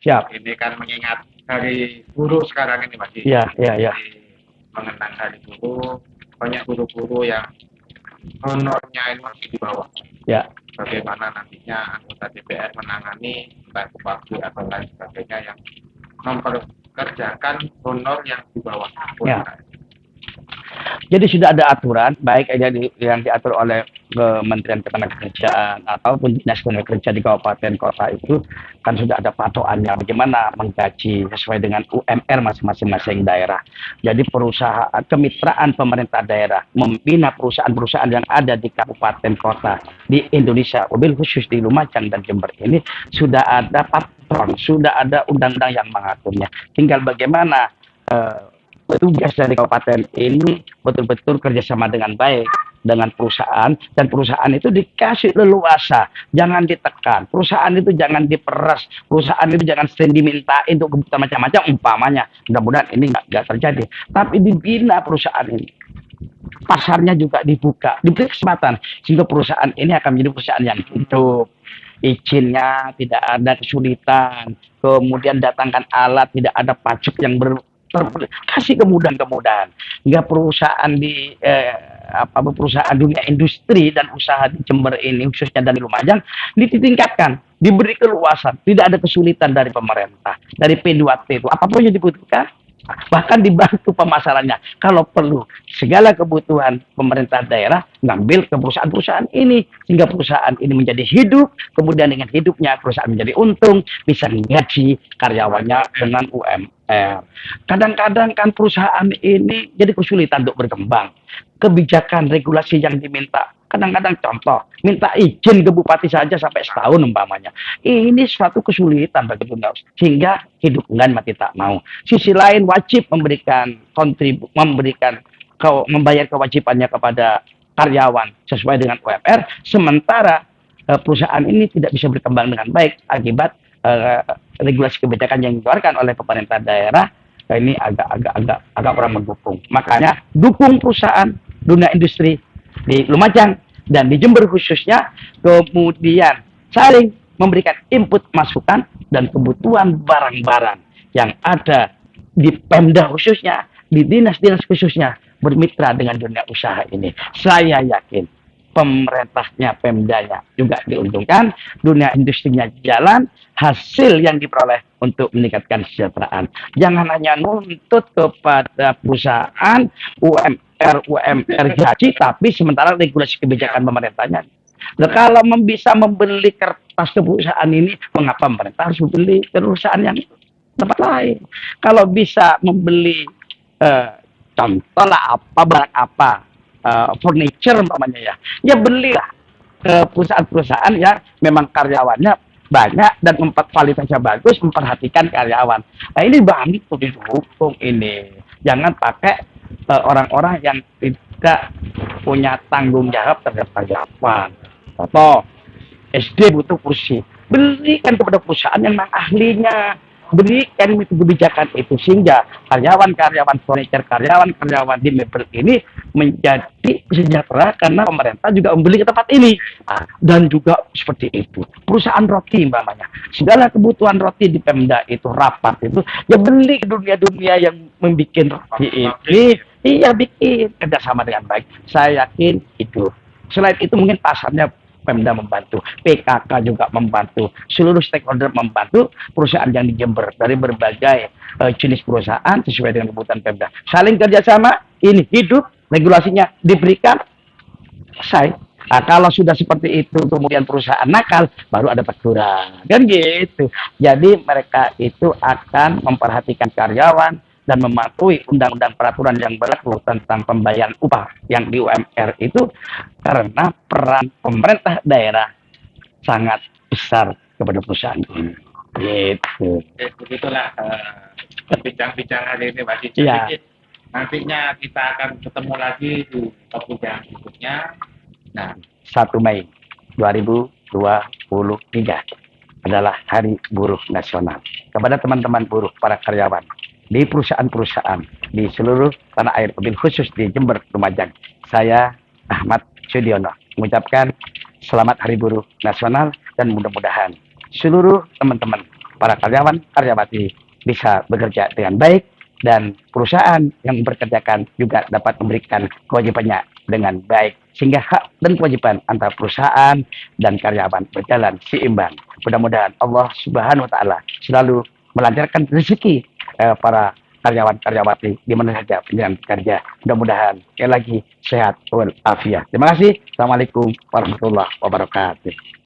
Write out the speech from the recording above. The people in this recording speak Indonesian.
Siap. Ini kan mengingat Hari Buruh sekarang ini masih Ya, ya, ya. mengenang Hari Buruh, banyak guru-guru yang honornya ini masih di bawah. Ya. Bagaimana nantinya anggota DPR menangani entah waktu atau lain sebagainya yang memperkerjakan honor yang di bawah. Ya. Jadi sudah ada aturan, baik yang diatur oleh Kementerian Ketenagakerjaan ataupun Dinas Tenaga Kerja di kabupaten kota itu kan sudah ada patokannya bagaimana menggaji sesuai dengan UMR masing-masing daerah. Jadi perusahaan kemitraan pemerintah daerah membina perusahaan-perusahaan yang ada di kabupaten kota di Indonesia, mobil khusus di Lumajang dan Jember ini sudah ada patron, sudah ada undang-undang yang mengaturnya. Tinggal bagaimana petugas dari kabupaten ini betul-betul kerjasama dengan baik dengan perusahaan, dan perusahaan itu dikasih leluasa, jangan ditekan, perusahaan itu jangan diperas, perusahaan itu jangan sering dimintain untuk kebutuhan macam-macam umpamanya. Mudah-mudahan ini nggak terjadi, tapi dibina perusahaan ini, pasarnya juga dibuka, diberi kesempatan sehingga perusahaan ini akan menjadi perusahaan yang hidup, izinnya tidak ada kesulitan, kemudian datangkan alat, tidak ada pajak yang kasih kemudahan-kemudahan hingga perusahaan di perusahaan dunia industri dan usaha di Jember ini khususnya dari Lumajang ditingkatkan, diberi keluasan, tidak ada kesulitan dari pemerintah, dari P2T itu apapun yang dibutuhkan, bahkan dibantu pemasarannya kalau perlu. Segala kebutuhan pemerintah daerah ngambil ke perusahaan-perusahaan ini sehingga perusahaan ini menjadi hidup, kemudian dengan hidupnya perusahaan menjadi untung, bisa menggaji karyawannya dengan UMR. Kadang-kadang kan perusahaan ini jadi kesulitan untuk berkembang, kebijakan regulasi yang diminta kadang-kadang contoh minta izin ke bupati saja sampai setahun umpamanya, ini suatu kesulitan bagi dunia sehingga hidup enggan mati tak mau. Sisi lain wajib memberikan membayar kewajibannya kepada karyawan sesuai dengan UMR, sementara perusahaan ini tidak bisa berkembang dengan baik akibat regulasi kebijakan yang dikeluarkan oleh pemerintah daerah. Ini agak kurang mendukung. Makanya dukung perusahaan dunia industri di Lumajang dan di Jember khususnya, kemudian saling memberikan input masukan dan kebutuhan barang-barang yang ada di Pemda khususnya, di dinas-dinas khususnya bermitra dengan dunia usaha ini. Saya yakin pemerintahnya, Pemdanya juga diuntungkan, dunia industrinya jalan, hasil yang diperoleh untuk meningkatkan kesejahteraan. Jangan hanya nuntut kepada perusahaan UMR gaji, tapi sementara regulasi kebijakan pemerintahnya. Nah, kalau bisa membeli kertas ke perusahaan ini, mengapa pemerintah harus membeli perusahaan yang tempat lain? Kalau bisa membeli contoh lah barang apa, furniture umpamanya ya belilah ke perusahaan-perusahaan yang memang karyawannya banyak dan kualitasnya bagus, memperhatikan karyawan. Nah ini banyak tuh didukung ini. Jangan pakai orang-orang yang tidak punya tanggung jawab terhadap karyawan. Contoh, SD butuh kursi, berikan kepada perusahaan yang memang ahlinya, berikan kebijakan itu sehingga karyawan-karyawan furniture, karyawan-karyawan di mebel ini menjadi sejahtera karena pemerintah juga membeli ke tempat ini. Dan juga seperti itu perusahaan roti umpamanya, segala kebutuhan roti di Pemda itu rapat itu ya beli ke dunia-dunia yang membuat roti ini, iya bikin kerjasama dengan baik. Saya yakin itu. Selain itu mungkin pasarnya Pemda membantu, PKK juga membantu, seluruh stakeholder membantu, perusahaan yang di Jember dari berbagai jenis perusahaan sesuai dengan kebutuhan Pemda. Saling kerjasama, ini hidup, regulasinya diberikan, selesai. Nah, kalau sudah seperti itu, kemudian perusahaan nakal, baru ada teguran, kan gitu. Jadi mereka itu akan memperhatikan karyawan dan mematuhi undang-undang peraturan yang berlaku tentang pembayaran upah yang di UMR itu, karena peran pemerintah daerah sangat besar kepada perusahaan ini. Gitu. Begitulah bincang-bincang hari ini, Mas. Ya. Nantinya kita akan ketemu lagi di topik yang berikutnya. Nah, 1 Mei 2023 adalah Hari Buruh Nasional. Kepada teman-teman buruh, para karyawan di perusahaan-perusahaan di seluruh tanah air, mobil khusus di Jember, Lumajang, saya Ahmad Sudiono mengucapkan selamat Hari Buruh Nasional dan mudah-mudahan seluruh teman-teman para karyawan karyawati bisa bekerja dengan baik, dan perusahaan yang memperkerjakan juga dapat memberikan kewajibannya dengan baik, sehingga hak dan kewajiban antara perusahaan dan karyawan berjalan seimbang. Mudah-mudahan Allah Subhanahu wa taala selalu melancarkan rezeki para karyawan karyawati di mana saja penjalan kerja. Mudah-mudahan sekali lagi sehat walafiat. Terima kasih. Assalamualaikum warahmatullahi wabarakatuh.